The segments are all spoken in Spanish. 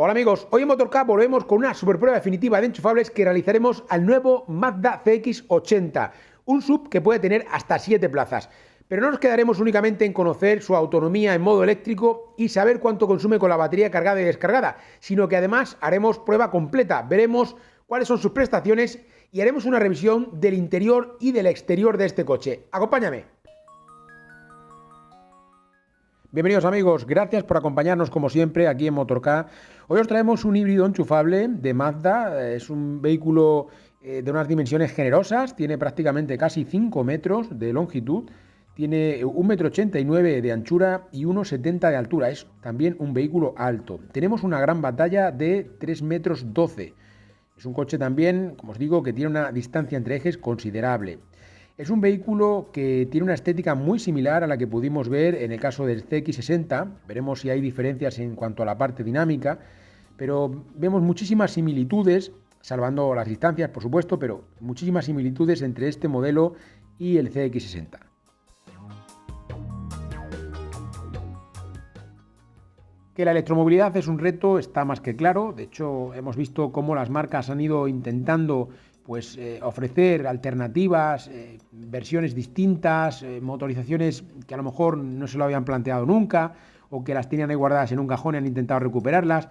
Hola amigos, hoy en Motorcap volvemos con una super prueba definitiva de enchufables que realizaremos al nuevo Mazda CX-80, un SUV que puede tener hasta 7 plazas. Pero no nos quedaremos únicamente en conocer su autonomía en modo eléctrico y saber cuánto consume con la batería cargada y descargada, sino que además haremos prueba completa, veremos cuáles son sus prestaciones y haremos una revisión del interior y del exterior de este coche. Acompáñame. Bienvenidos amigos, gracias por acompañarnos como siempre aquí en Motorcap. Hoy os traemos un híbrido enchufable de Mazda, es un vehículo de unas dimensiones generosas, tiene prácticamente casi 5 metros de longitud, tiene 1,89 m de anchura y 1,70 m de altura, es también un vehículo alto. Tenemos una gran batalla de 3,12 metros. Es un coche también, como os digo, que tiene una distancia entre ejes considerable. Es un vehículo que tiene una estética muy similar a la que pudimos ver en el caso del CX-60. Veremos si hay diferencias en cuanto a la parte dinámica, pero vemos muchísimas similitudes, salvando las distancias, por supuesto, pero muchísimas similitudes entre este modelo y el CX-60. Que la electromovilidad es un reto está más que claro. De hecho, hemos visto cómo las marcas han ido intentando ofrecer alternativas, versiones distintas, motorizaciones que a lo mejor no se lo habían planteado nunca o que las tenían ahí guardadas en un cajón y han intentado recuperarlas.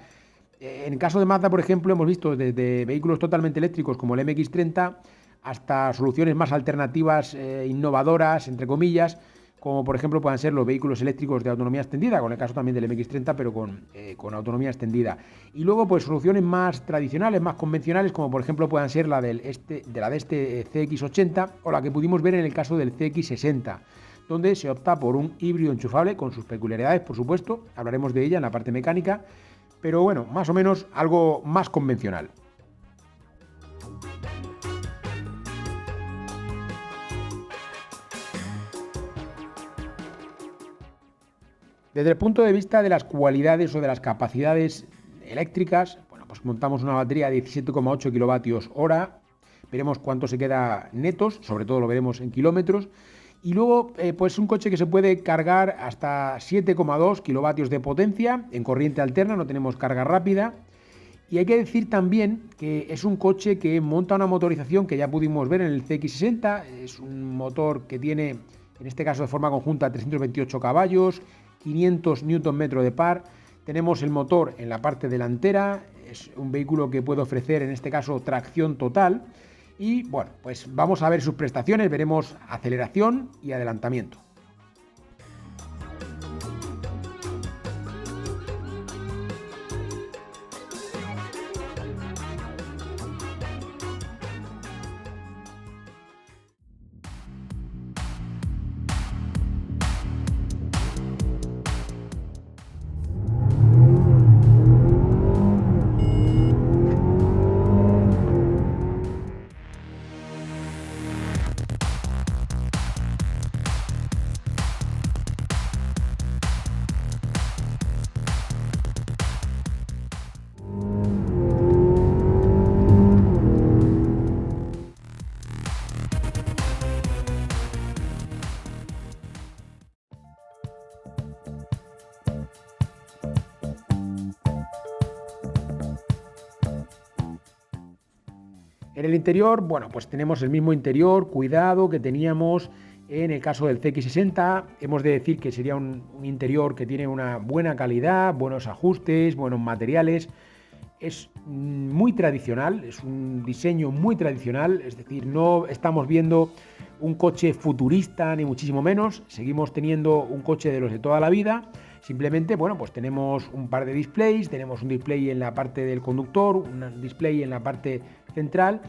En el caso de Mazda, por ejemplo, hemos visto desde vehículos totalmente eléctricos como el MX-30 hasta soluciones más alternativas, innovadoras, entre comillas, como por ejemplo puedan ser los vehículos eléctricos de autonomía extendida, con el caso también del MX-30, pero con autonomía extendida. Y luego pues soluciones más tradicionales, más convencionales, como por ejemplo puedan ser la de este CX-80 o la que pudimos ver en el caso del CX-60, donde se opta por un híbrido enchufable con sus peculiaridades, por supuesto, hablaremos de ella en la parte mecánica, pero bueno, más o menos algo más convencional. Desde el punto de vista de las cualidades o de las capacidades eléctricas, bueno, pues montamos una batería de 17,8 kWh, veremos cuánto se queda netos, sobre todo lo veremos en kilómetros, y luego pues un coche que se puede cargar hasta 7,2 kilovatios de potencia en corriente alterna, no tenemos carga rápida. Y hay que decir también que es un coche que monta una motorización que ya pudimos ver en el CX-60, es un motor que tiene, en este caso de forma conjunta, 328 caballos, 500 Nm de par. Tenemos el motor en la parte delantera, es un vehículo que puede ofrecer en este caso tracción total y bueno, pues vamos a ver sus prestaciones, veremos aceleración y adelantamiento. En el interior, bueno, pues tenemos el mismo interior, cuidado que teníamos en el caso del CX-60. Hemos de decir que sería un interior que tiene una buena calidad, buenos ajustes, buenos materiales. Es muy tradicional, es un diseño muy tradicional, es decir, no estamos viendo un coche futurista ni muchísimo menos, seguimos teniendo un coche de los de toda la vida. Simplemente, bueno, pues tenemos un par de displays, tenemos un display en la parte del conductor, un display en la parte central,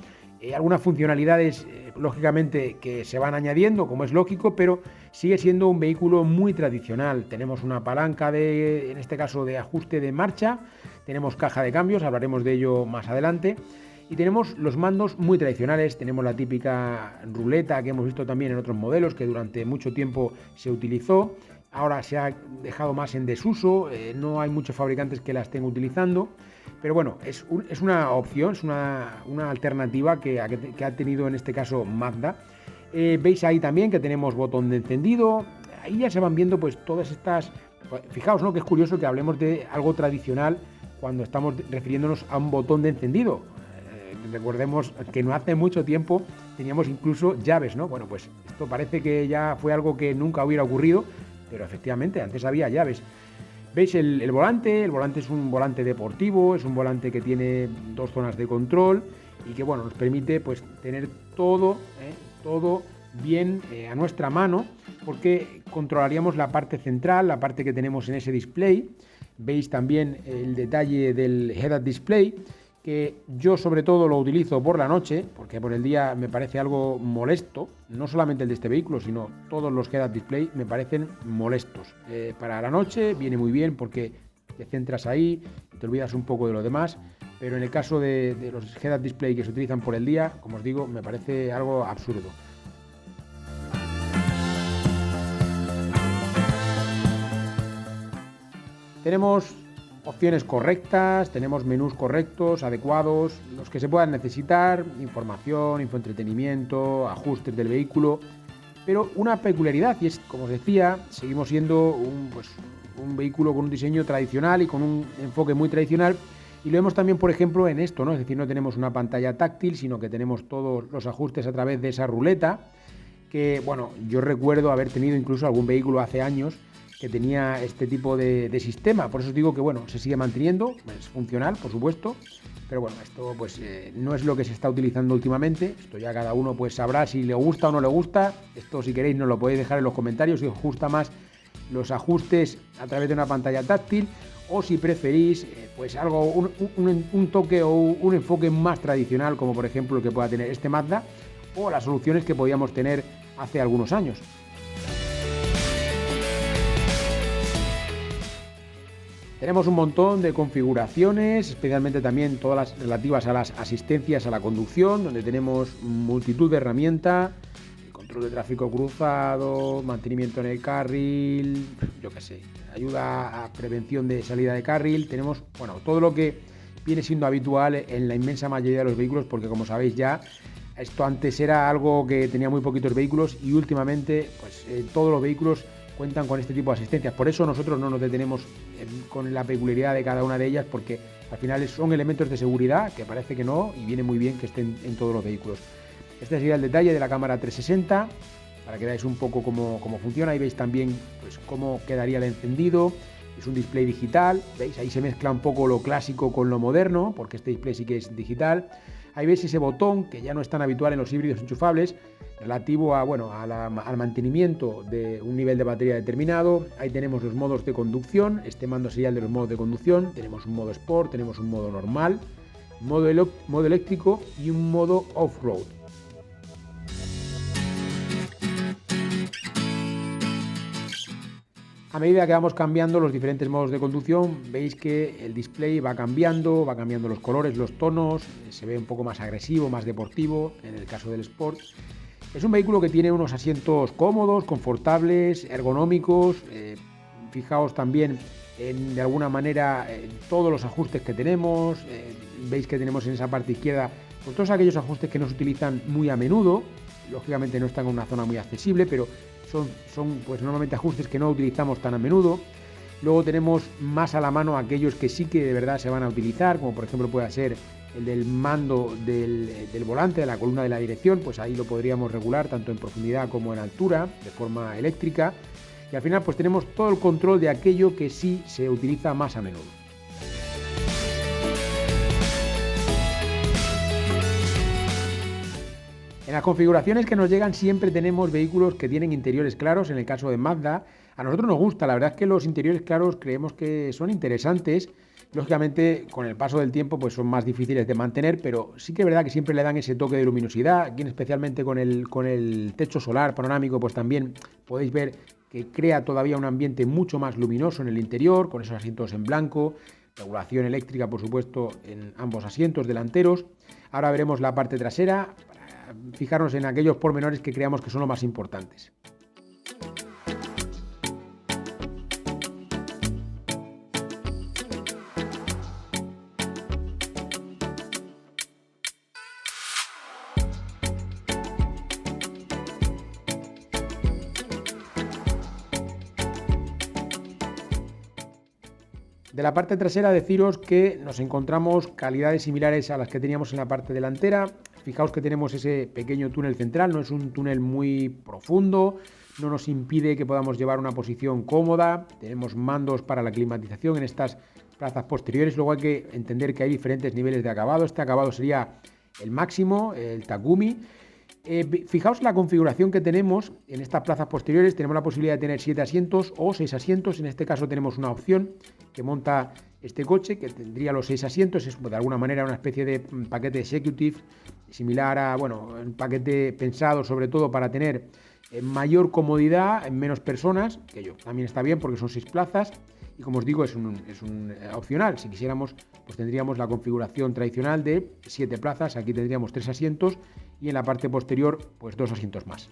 algunas funcionalidades, lógicamente, que se van añadiendo, como es lógico, pero sigue siendo un vehículo muy tradicional. Tenemos una palanca en este caso, de ajuste de marcha, tenemos caja de cambios, hablaremos de ello más adelante, y tenemos los mandos muy tradicionales, tenemos la típica ruleta que hemos visto también en otros modelos, que durante mucho tiempo se utilizó. Ahora se ha dejado más en desuso, no hay muchos fabricantes que la estén utilizando, pero bueno, es una opción, es una alternativa que ha tenido en este caso Mazda. Veis ahí también que tenemos botón de encendido, ahí ya se van viendo pues todas estas, fijaos, ¿no? Que es curioso que hablemos de algo tradicional cuando estamos refiriéndonos a un botón de encendido. Recordemos que no hace mucho tiempo teníamos incluso llaves, ¿no? Bueno, pues esto parece que ya fue algo que nunca hubiera ocurrido, pero efectivamente antes había llaves. ¿Veis el volante? El volante es un volante deportivo, es un volante que tiene 2 zonas de control y que, bueno, nos permite pues tener todo bien a nuestra mano, porque controlaríamos la parte central, la parte que tenemos en ese display. Veis también el detalle del head-up display, que yo sobre todo lo utilizo por la noche, porque por el día me parece algo molesto, no solamente el de este vehículo, sino todos los head-up display me parecen molestos. Para la noche viene muy bien porque te centras ahí, te olvidas un poco de lo demás, pero en el caso de los head-up display que se utilizan por el día, como os digo, me parece algo absurdo. Tenemos opciones correctas, tenemos menús correctos, adecuados, los que se puedan necesitar, información, infoentretenimiento, ajustes del vehículo, pero una peculiaridad, y es, como os decía, seguimos siendo un vehículo con un diseño tradicional y con un enfoque muy tradicional, y lo vemos también, por ejemplo, en esto, ¿no? Es decir, no tenemos una pantalla táctil, sino que tenemos todos los ajustes a través de esa ruleta, que, bueno, yo recuerdo haber tenido incluso algún vehículo hace años que tenía este tipo de sistema. Por eso os digo que, bueno, se sigue manteniendo, es funcional, por supuesto, pero bueno, esto pues no es lo que se está utilizando últimamente. Esto ya cada uno pues sabrá si le gusta o no le gusta. Esto, si queréis, nos lo podéis dejar en los comentarios si os gusta más los ajustes a través de una pantalla táctil, o si preferís pues algo, un toque o un enfoque más tradicional, como por ejemplo el que pueda tener este Mazda, o las soluciones que podíamos tener hace algunos años. Tenemos un montón de configuraciones, especialmente también todas las relativas a las asistencias a la conducción, donde tenemos multitud de herramientas, control de tráfico cruzado, mantenimiento en el carril, yo qué sé, ayuda a prevención de salida de carril. Tenemos, bueno, todo lo que viene siendo habitual en la inmensa mayoría de los vehículos, porque como sabéis ya, esto antes era algo que tenía muy poquitos vehículos y últimamente pues todos los vehículos cuentan con este tipo de asistencias. Por eso nosotros no nos detenemos con la peculiaridad de cada una de ellas, porque al final son elementos de seguridad que parece que no, y viene muy bien que estén en todos los vehículos. Este sería el detalle de la cámara 360, para que veáis un poco cómo funciona. Ahí veis también pues cómo quedaría el encendido. Es un display digital, ¿veis? Ahí se mezcla un poco lo clásico con lo moderno, porque este display sí que es digital. Ahí veis ese botón que ya no es tan habitual en los híbridos enchufables, relativo a, bueno, al mantenimiento de un nivel de batería determinado. Ahí tenemos los modos de conducción. Este mando sería el de los modos de conducción. Tenemos un modo Sport, tenemos un modo normal, modo eléctrico y un modo off-road. A medida que vamos cambiando los diferentes modos de conducción, veis que el display va cambiando los colores, los tonos, se ve un poco más agresivo, más deportivo en el caso del Sport. Es un vehículo que tiene unos asientos cómodos, confortables, ergonómicos. Fijaos también de alguna manera en todos los ajustes que tenemos. Veis que tenemos en esa parte izquierda pues, todos aquellos ajustes que no se utilizan muy a menudo. Lógicamente no están en una zona muy accesible, pero son pues normalmente ajustes que no utilizamos tan a menudo. Luego tenemos más a la mano aquellos que sí que de verdad se van a utilizar, como por ejemplo puede ser el del mando del volante, de la columna de la dirección. Pues ahí lo podríamos regular tanto en profundidad como en altura, de forma eléctrica. Y al final pues tenemos todo el control de aquello que sí se utiliza más a menudo. En las configuraciones que nos llegan siempre tenemos vehículos que tienen interiores claros. En el caso de Mazda, a nosotros nos gusta, la verdad es que los interiores claros creemos que son interesantes. Lógicamente, con el paso del tiempo pues son más difíciles de mantener, pero sí que es verdad que siempre le dan ese toque de luminosidad. Aquí especialmente con el techo solar panorámico, pues también podéis ver que crea todavía un ambiente mucho más luminoso en el interior, con esos asientos en blanco, regulación eléctrica por supuesto en ambos asientos delanteros. Ahora veremos la parte trasera, para fijarnos en aquellos pormenores que creamos que son los más importantes. De la parte trasera deciros que nos encontramos calidades similares a las que teníamos en la parte delantera. Fijaos que tenemos ese pequeño túnel central, no es un túnel muy profundo, no nos impide que podamos llevar una posición cómoda. Tenemos mandos para la climatización en estas plazas posteriores. Luego hay que entender que hay diferentes niveles de acabado. Este acabado sería el máximo, el Takumi. Fijaos la configuración que tenemos en estas plazas posteriores. Tenemos la posibilidad de tener 7 asientos o 6 asientos. En este caso tenemos una opción que monta este coche, que tendría los 6 asientos. Es de alguna manera una especie de paquete executive, similar a, bueno, un paquete pensado sobre todo para tener mayor comodidad en menos personas, que yo también está bien porque son 6 plazas. Y como os digo, es un opcional. Si quisiéramos, pues tendríamos la configuración tradicional de 7 plazas. Aquí tendríamos 3 asientos y en la parte posterior, pues 2 asientos más.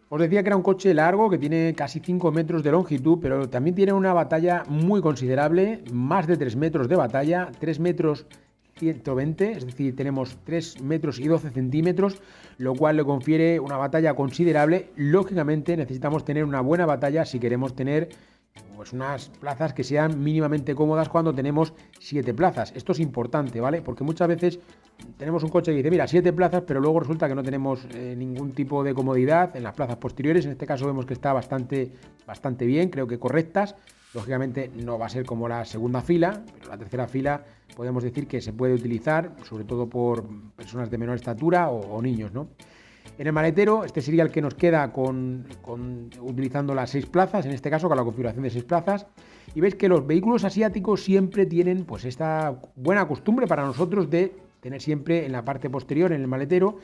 Os decía que era un coche largo, que tiene casi 5 metros de longitud, pero también tiene una batalla muy considerable, más de 3 metros de batalla, 3 metros 120, es decir, tenemos 3 metros y 12 centímetros, lo cual le confiere una batalla considerable. Lógicamente necesitamos tener una buena batalla si queremos tener pues unas plazas que sean mínimamente cómodas cuando tenemos 7 plazas. Esto es importante, ¿vale? Porque muchas veces tenemos un coche que dice, mira, 7 plazas, pero luego resulta que no tenemos ningún tipo de comodidad en las plazas posteriores. En este caso vemos que está bastante bien, creo que correctas. Lógicamente no va a ser como la segunda fila, pero la tercera fila podemos decir que se puede utilizar, sobre todo por personas de menor estatura o niños, ¿no? En el maletero, este sería el que nos queda utilizando las 6 plazas, en este caso con la configuración de 6 plazas. Y veis que los vehículos asiáticos siempre tienen pues esta buena costumbre para nosotros de tener siempre en la parte posterior, en el maletero,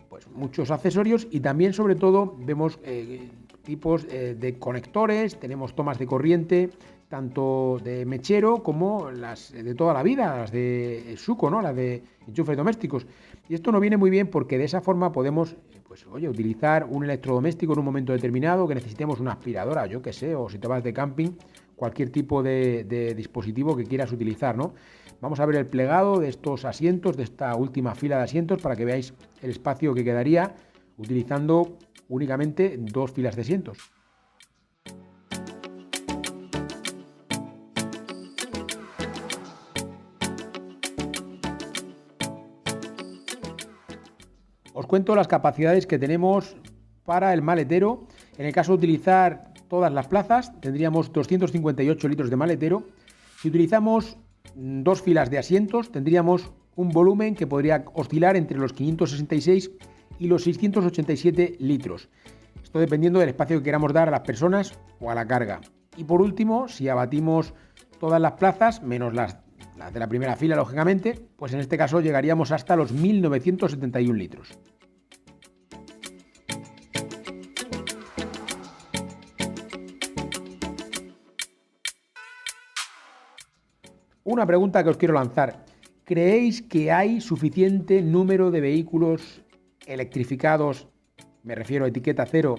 pues muchos accesorios y también sobre todo vemos tipos de conectores, tenemos tomas de corriente, tanto de mechero como las de toda la vida, las de suco, ¿no? Las de enchufes domésticos. Y esto nos viene muy bien porque de esa forma podemos, pues, oye, utilizar un electrodoméstico en un momento determinado, que necesitemos una aspiradora, yo qué sé, o si te vas de camping, cualquier tipo de dispositivo que quieras utilizar, ¿no? Vamos a ver el plegado de estos asientos, de esta última fila de asientos, para que veáis el espacio que quedaría utilizando únicamente 2 filas de asientos. Os cuento las capacidades que tenemos para el maletero. En el caso de utilizar todas las plazas, tendríamos 258 litros de maletero. Si utilizamos 2 filas de asientos, tendríamos un volumen que podría oscilar entre los 566 y los 687 litros. Esto dependiendo del espacio que queramos dar a las personas o a la carga. Y por último, si abatimos todas las plazas, menos las de la primera fila, lógicamente, pues en este caso llegaríamos hasta los 1971 litros. Una pregunta que os quiero lanzar. ¿Creéis que hay suficiente número de vehículos electrificados, me refiero a etiqueta cero,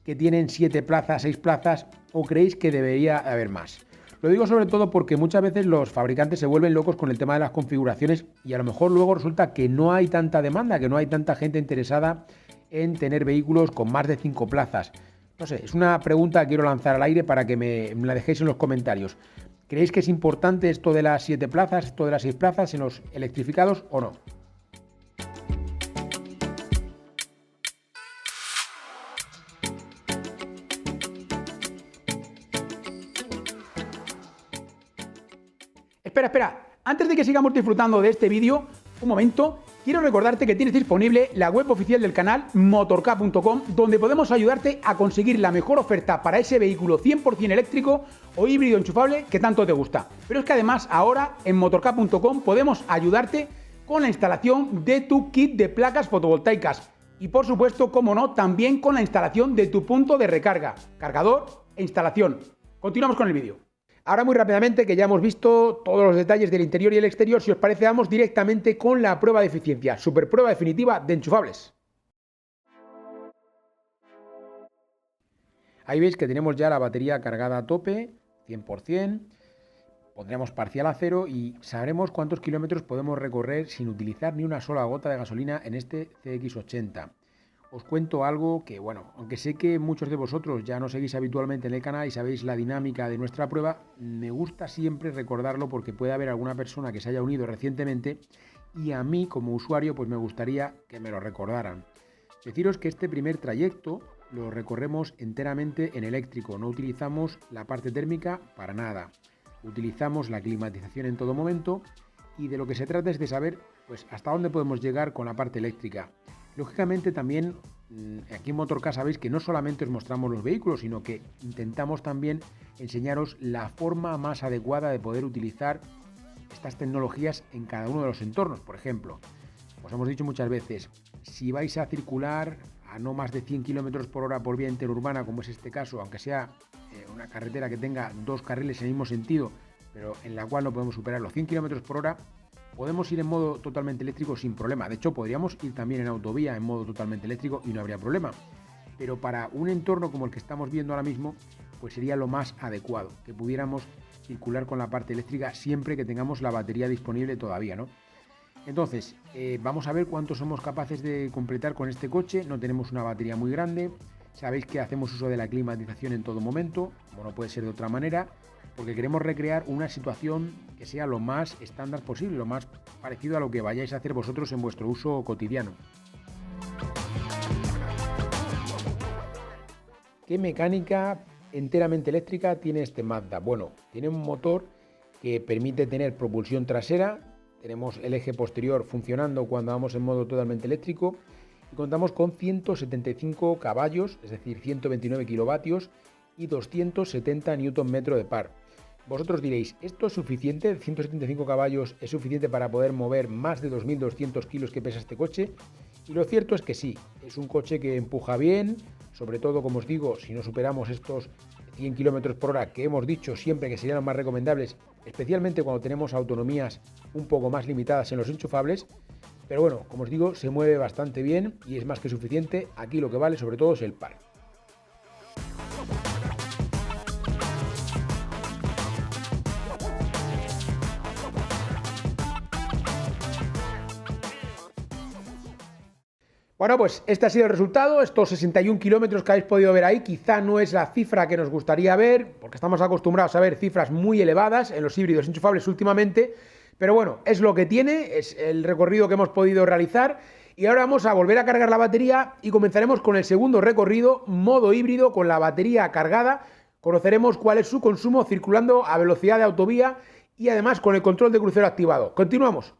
que tienen 7 plazas, 6 plazas, o creéis que debería haber más? Lo digo sobre todo porque muchas veces los fabricantes se vuelven locos con el tema de las configuraciones y a lo mejor luego resulta que no hay tanta demanda, que no hay tanta gente interesada en tener vehículos con más de 5 plazas. No sé, es una pregunta que quiero lanzar al aire para que me la dejéis en los comentarios. ¿Creéis que es importante esto de las 7 plazas, esto de las 6 plazas en los electrificados o no? Espera, antes de que sigamos disfrutando de este vídeo, un momento, quiero recordarte que tienes disponible la web oficial del canal, motork.com, donde podemos ayudarte a conseguir la mejor oferta para ese vehículo 100% eléctrico o híbrido enchufable que tanto te gusta. Pero es que además ahora en motork.com podemos ayudarte con la instalación de tu kit de placas fotovoltaicas y por supuesto, como no, también con la instalación de tu punto de recarga, cargador e instalación. Continuamos con el vídeo. Ahora muy rápidamente, que ya hemos visto todos los detalles del interior y el exterior, si os parece, vamos directamente con la prueba de eficiencia, super prueba definitiva de enchufables. Ahí veis que tenemos ya la batería cargada a tope, 100%. pondremos parcial a cero y sabremos cuántos kilómetros podemos recorrer sin utilizar ni una sola gota de gasolina en este CX80. Os cuento algo que, bueno, aunque sé que muchos de vosotros ya nos seguís habitualmente en el canal y sabéis la dinámica de nuestra prueba, me gusta siempre recordarlo porque puede haber alguna persona que se haya unido recientemente y a mí como usuario pues me gustaría que me lo recordaran. Deciros que este primer trayecto lo recorremos enteramente en eléctrico, no utilizamos la parte térmica para nada. Utilizamos la climatización en todo momento y de lo que se trata es de saber pues hasta dónde podemos llegar con la parte eléctrica. Lógicamente también aquí en Motorcast sabéis que no solamente os mostramos los vehículos, sino que intentamos también enseñaros la forma más adecuada de poder utilizar estas tecnologías en cada uno de los entornos. Por ejemplo, os hemos dicho muchas veces, si vais a circular a no más de 100 km por hora por vía interurbana, como es este caso, aunque sea una carretera que tenga dos carriles en el mismo sentido, pero en la cual no podemos superar los 100 km por hora, podemos ir en modo totalmente eléctrico sin problema. De hecho, podríamos ir también en autovía en modo totalmente eléctrico y no habría problema. Pero para un entorno como el que estamos viendo ahora mismo, pues sería lo más adecuado, que pudiéramos circular con la parte eléctrica siempre que tengamos la batería disponible todavía, ¿no? Entonces, vamos a ver cuánto somos capaces de completar con este coche. No tenemos una batería muy grande. Sabéis que hacemos uso de la climatización en todo momento, como no puede ser de otra manera, porque queremos recrear una situación que sea lo más estándar posible, lo más parecido a lo que vayáis a hacer vosotros en vuestro uso cotidiano. ¿Qué mecánica enteramente eléctrica tiene este Mazda? Bueno, tiene un motor que permite tener propulsión trasera, tenemos el eje posterior funcionando cuando vamos en modo totalmente eléctrico y contamos con 175 caballos, es decir, 129 kilovatios y 270 Nm de par. Vosotros diréis, ¿esto es suficiente? ¿175 caballos es suficiente para poder mover más de 2.200 kilos que pesa este coche? Y lo cierto es que sí, es un coche que empuja bien, sobre todo, como os digo, si no superamos estos 100 km por hora que hemos dicho siempre que serían los más recomendables, especialmente cuando tenemos autonomías un poco más limitadas en los enchufables. Pero bueno, como os digo, se mueve bastante bien y es más que suficiente. Aquí lo que vale sobre todo es el par. Bueno, pues este ha sido el resultado, estos 61 kilómetros que habéis podido ver ahí, quizá no es la cifra que nos gustaría ver, porque estamos acostumbrados a ver cifras muy elevadas en los híbridos enchufables últimamente, pero bueno, es lo que tiene, es el recorrido que hemos podido realizar, y ahora vamos a volver a cargar la batería y comenzaremos con el segundo recorrido, modo híbrido, con la batería cargada. Conoceremos cuál es su consumo circulando a velocidad de autovía y además con el control de crucero activado. Continuamos.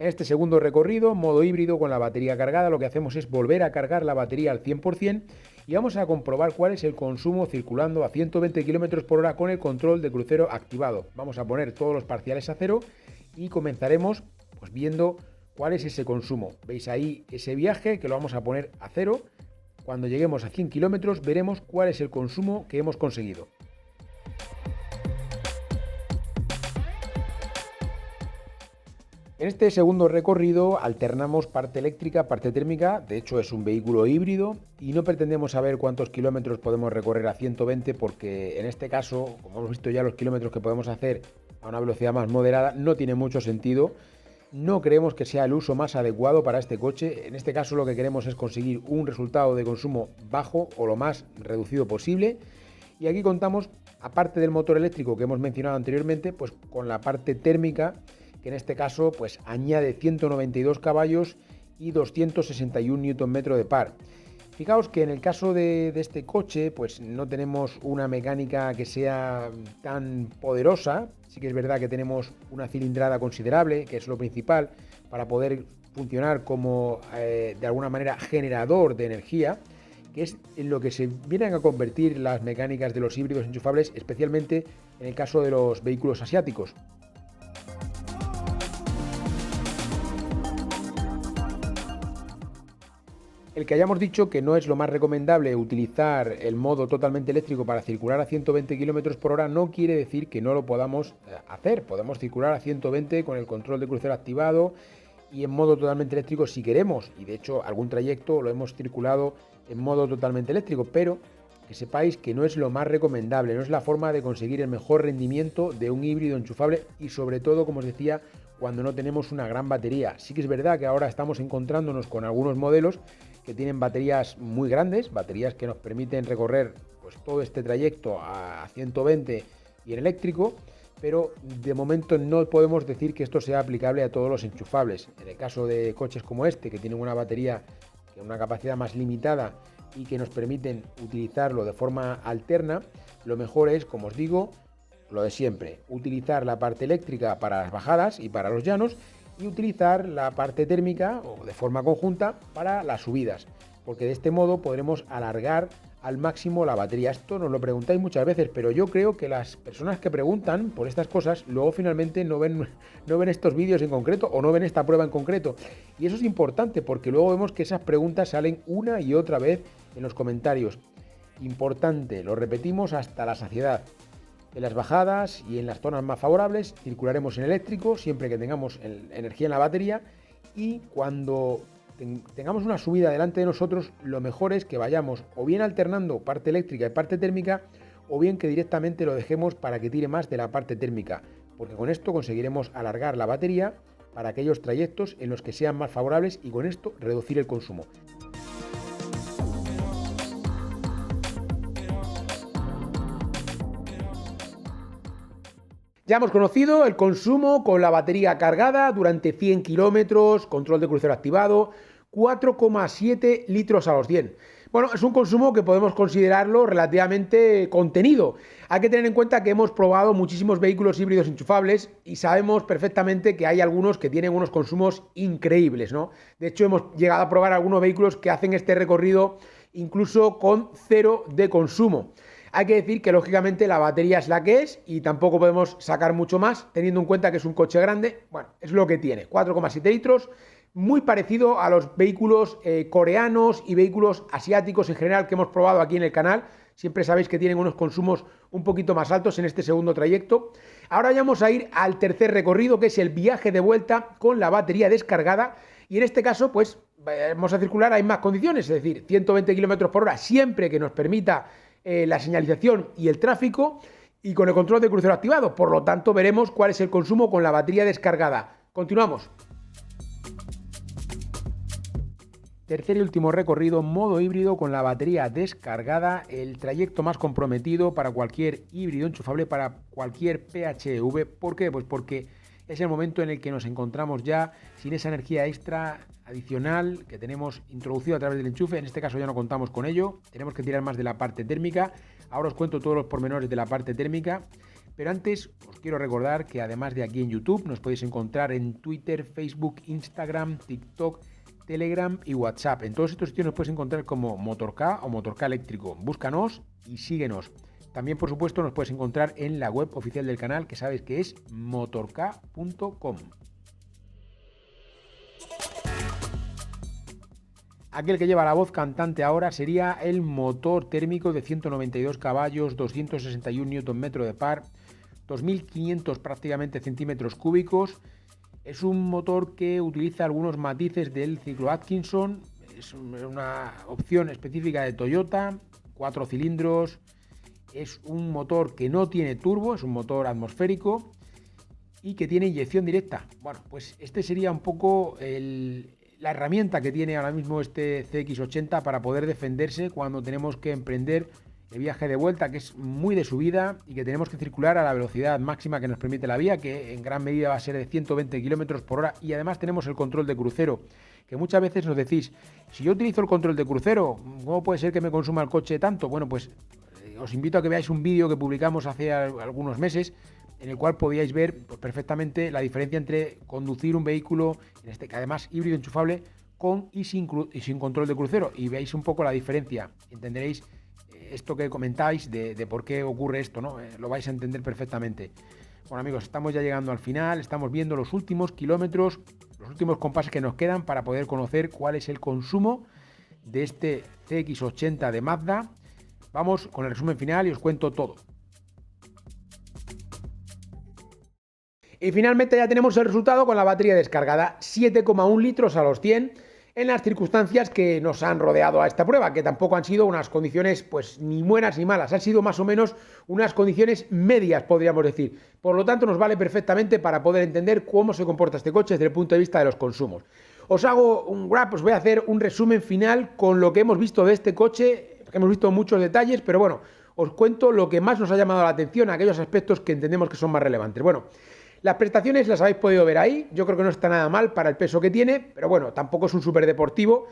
En este segundo recorrido, modo híbrido con la batería cargada, lo que hacemos es volver a cargar la batería al 100% y vamos a comprobar cuál es el consumo circulando a 120 km por hora con el control de crucero activado. Vamos a poner todos los parciales a cero y comenzaremos pues viendo cuál es ese consumo. Veis ahí ese viaje que lo vamos a poner a cero. Cuando lleguemos a 100 km veremos cuál es el consumo que hemos conseguido. En este segundo recorrido alternamos parte eléctrica, parte térmica, de hecho es un vehículo híbrido y no pretendemos saber cuántos kilómetros podemos recorrer a 120 porque en este caso, como hemos visto ya los kilómetros que podemos hacer a una velocidad más moderada, no tiene mucho sentido. No creemos que sea el uso más adecuado para este coche. En este caso lo que queremos es conseguir un resultado de consumo bajo o lo más reducido posible. Y aquí contamos, aparte del motor eléctrico que hemos mencionado anteriormente, pues con la parte térmica, que en este caso pues añade 192 caballos y 261 Nm de par. Fijaos que en el caso de este coche pues no tenemos una mecánica que sea tan poderosa. Sí que es verdad que tenemos una cilindrada considerable, que es lo principal para poder funcionar como de alguna manera generador de energía, que es en lo que se vienen a convertir las mecánicas de los híbridos enchufables, especialmente en el caso de los vehículos asiáticos. El que hayamos dicho que no es lo más recomendable utilizar el modo totalmente eléctrico para circular a 120 km por hora no quiere decir que no lo podamos hacer. Podemos circular a 120 con el control de crucero activado y en modo totalmente eléctrico si queremos. Y de hecho algún trayecto lo hemos circulado en modo totalmente eléctrico, pero que sepáis que no es lo más recomendable, no es la forma de conseguir el mejor rendimiento de un híbrido enchufable y sobre todo, como os decía, cuando no tenemos una gran batería. Sí que es verdad que ahora estamos encontrándonos con algunos modelos que tienen baterías muy grandes, baterías que nos permiten recorrer pues todo este trayecto a 120 y en eléctrico, pero de momento no podemos decir que esto sea aplicable a todos los enchufables. En el caso de coches como este, que tienen una batería con una capacidad más limitada y que nos permiten utilizarlo de forma alterna, lo mejor es, como os digo, lo de siempre, utilizar la parte eléctrica para las bajadas y para los llanos y utilizar la parte térmica o de forma conjunta para las subidas, porque de este modo podremos alargar al máximo la batería. Esto nos lo preguntáis muchas veces, pero yo creo que las personas que preguntan por estas cosas luego finalmente no ven estos vídeos en concreto o no ven esta prueba en concreto. Y eso es importante porque luego vemos que esas preguntas salen una y otra vez en los comentarios. Importante, lo repetimos hasta la saciedad. En las bajadas y en las zonas más favorables circularemos en eléctrico siempre que tengamos energía en la batería, y cuando tengamos una subida delante de nosotros, lo mejor es que vayamos o bien alternando parte eléctrica y parte térmica, o bien que directamente lo dejemos para que tire más de la parte térmica, porque con esto conseguiremos alargar la batería para aquellos trayectos en los que sean más favorables y con esto reducir el consumo. Ya hemos conocido el consumo con la batería cargada durante 100 kilómetros, control de crucero activado, 4,7 litros a los 100. Bueno, es un consumo que podemos considerarlo relativamente contenido. Hay que tener en cuenta que hemos probado muchísimos vehículos híbridos enchufables y sabemos perfectamente que hay algunos que tienen unos consumos increíbles, ¿no? De hecho, hemos llegado a probar algunos vehículos que hacen este recorrido incluso con 0 de consumo. Hay que decir que lógicamente la batería es la que es y tampoco podemos sacar mucho más, teniendo en cuenta que es un coche grande. Bueno, es lo que tiene, 4,7 litros, muy parecido a los vehículos coreanos y vehículos asiáticos en general que hemos probado aquí en el canal. Siempre sabéis que tienen unos consumos un poquito más altos en este segundo trayecto. Ahora vamos a ir al tercer recorrido, que es el viaje de vuelta con la batería descargada, y en este caso pues vamos a circular en más condiciones, es decir, 120 km por hora siempre que nos permita la señalización y el tráfico, y con el control de crucero activado. Por lo tanto, veremos cuál es el consumo con la batería descargada. Continuamos. Tercer y último recorrido, modo híbrido con la batería descargada, el trayecto más comprometido para cualquier híbrido enchufable, para cualquier PHEV. ¿Por qué? Pues porque es el momento en el que nos encontramos ya sin esa energía extra adicional que tenemos introducido a través del enchufe. En este caso ya no contamos con ello, tenemos que tirar más de la parte térmica. Ahora os cuento todos los pormenores de la parte térmica, pero antes os quiero recordar que además de aquí en YouTube nos podéis encontrar en Twitter, Facebook, Instagram, TikTok, Telegram y WhatsApp. En todos estos sitios nos puedes encontrar como Motork o Motork Eléctrico. Búscanos y síguenos. También, por supuesto, nos puedes encontrar en la web oficial del canal, que sabes que es motork.com. Aquel que lleva la voz cantante ahora sería el motor térmico de 192 caballos, 261 Nm de par, 2500 prácticamente centímetros cúbicos. Es un motor que utiliza algunos matices del ciclo Atkinson, es una opción específica de Toyota, 4 cilindros, es un motor que no tiene turbo, es un motor atmosférico y que tiene inyección directa. Bueno, pues este sería un poco la herramienta que tiene ahora mismo este CX80 para poder defenderse cuando tenemos que emprender el viaje de vuelta, que es muy de subida y que tenemos que circular a la velocidad máxima que nos permite la vía, que en gran medida va a ser de 120 km por hora, y además tenemos el control de crucero, que muchas veces nos decís, si yo utilizo el control de crucero, ¿cómo puede ser que me consuma el coche tanto? Bueno, pues os invito a que veáis un vídeo que publicamos hace algunos meses, en el cual podíais ver pues, perfectamente la diferencia entre conducir un vehículo, en este que además híbrido enchufable, con y sin control de crucero, y veis un poco la diferencia. Entenderéis esto que comentáis de por qué ocurre esto, ¿no? Lo vais a entender perfectamente. Bueno, amigos, estamos ya llegando al final, estamos viendo los últimos kilómetros, los últimos compases que nos quedan para poder conocer cuál es el consumo de este CX80 de Mazda. Vamos con el resumen final y os cuento todo. Y finalmente ya tenemos el resultado con la batería descargada, 7,1 litros a los 100. en las circunstancias que nos han rodeado a esta prueba, que tampoco han sido unas condiciones pues ni buenas ni malas, han sido más o menos unas condiciones medias, podríamos decir. Por lo tanto, nos vale perfectamente para poder entender cómo se comporta este coche desde el punto de vista de los consumos. Os hago un wrap, os voy a hacer un resumen final con lo que hemos visto de este coche, que hemos visto muchos detalles, pero bueno, os cuento lo que más nos ha llamado la atención, aquellos aspectos que entendemos que son más relevantes. Bueno, las prestaciones las habéis podido ver ahí, yo creo que no está nada mal para el peso que tiene, pero bueno, tampoco es un superdeportivo.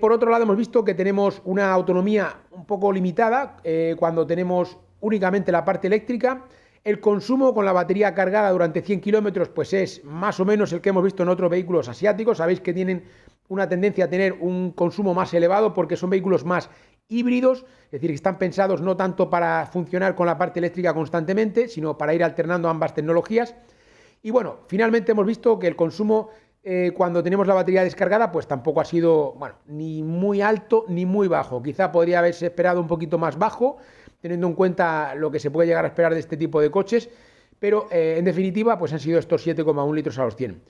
Por otro lado, hemos visto que tenemos una autonomía un poco limitada cuando tenemos únicamente la parte eléctrica. El consumo con la batería cargada durante 100 kilómetros pues es más o menos el que hemos visto en otros vehículos asiáticos. Sabéis que tienen una tendencia a tener un consumo más elevado porque son vehículos más híbridos, es decir, que están pensados no tanto para funcionar con la parte eléctrica constantemente, sino para ir alternando ambas tecnologías. Y bueno, finalmente hemos visto que el consumo cuando tenemos la batería descargada pues tampoco ha sido, bueno, ni muy alto ni muy bajo. Quizá podría haberse esperado un poquito más bajo, teniendo en cuenta lo que se puede llegar a esperar de este tipo de coches, pero en definitiva pues han sido estos 7,1 litros a los 100.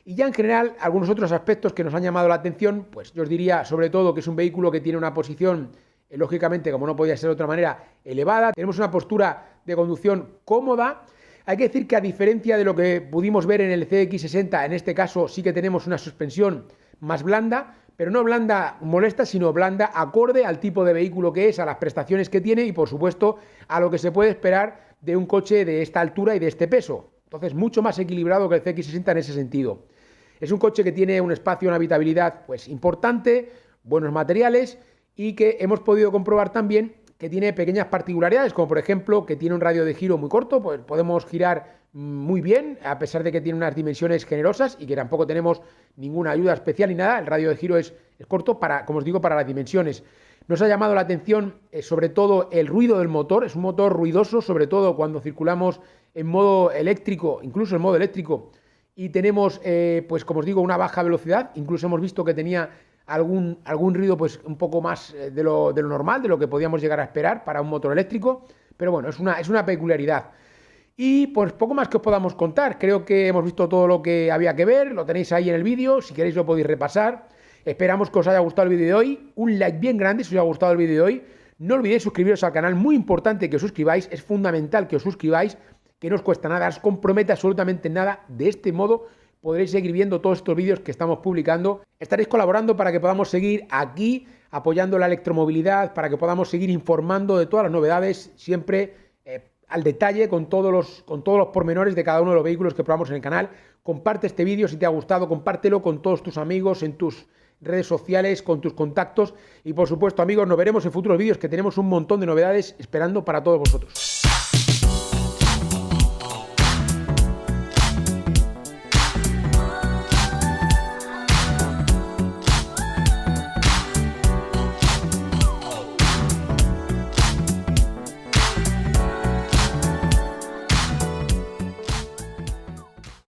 Y ya en general, algunos otros aspectos que nos han llamado la atención, pues yo os diría sobre todo que es un vehículo que tiene una posición lógicamente, como no podía ser de otra manera, elevada. Tenemos una postura de conducción cómoda. Hay que decir que a diferencia de lo que pudimos ver en el CX60, en este caso sí que tenemos una suspensión más blanda, pero no blanda molesta, sino blanda acorde al tipo de vehículo que es, a las prestaciones que tiene y por supuesto a lo que se puede esperar de un coche de esta altura y de este peso. Entonces mucho más equilibrado que el CX60 en ese sentido. Es un coche que tiene un espacio, una habitabilidad pues importante, buenos materiales, y que hemos podido comprobar también que tiene pequeñas particularidades, como por ejemplo que tiene un radio de giro muy corto, pues podemos girar muy bien, a pesar de que tiene unas dimensiones generosas y que tampoco tenemos ninguna ayuda especial ni nada. El radio de giro es corto para, como os digo, para las dimensiones. Nos ha llamado la atención sobre todo el ruido del motor, es un motor ruidoso, sobre todo cuando circulamos en modo eléctrico, incluso en modo eléctrico, y tenemos, pues como os digo, una baja velocidad. Incluso hemos visto que tenía algún ruido pues un poco más de lo normal, de lo que podíamos llegar a esperar para un motor eléctrico, pero bueno, es una peculiaridad. Y pues poco más que os podamos contar, creo que hemos visto todo lo que había que ver, lo tenéis ahí en el vídeo, si queréis lo podéis repasar. Esperamos que os haya gustado el vídeo de hoy, un like bien grande si os ha gustado el vídeo de hoy, no olvidéis suscribiros al canal, muy importante que os suscribáis, es fundamental que os suscribáis, que no os cuesta nada, os compromete absolutamente nada. De este modo podréis seguir viendo todos estos vídeos que estamos publicando. Estaréis colaborando para que podamos seguir aquí apoyando la electromovilidad, para que podamos seguir informando de todas las novedades, siempre al detalle, con todos los pormenores de cada uno de los vehículos que probamos en el canal. Comparte este vídeo si te ha gustado, compártelo con todos tus amigos, en tus redes sociales, con tus contactos. Y por supuesto, amigos, nos veremos en futuros vídeos, que tenemos un montón de novedades esperando para todos vosotros.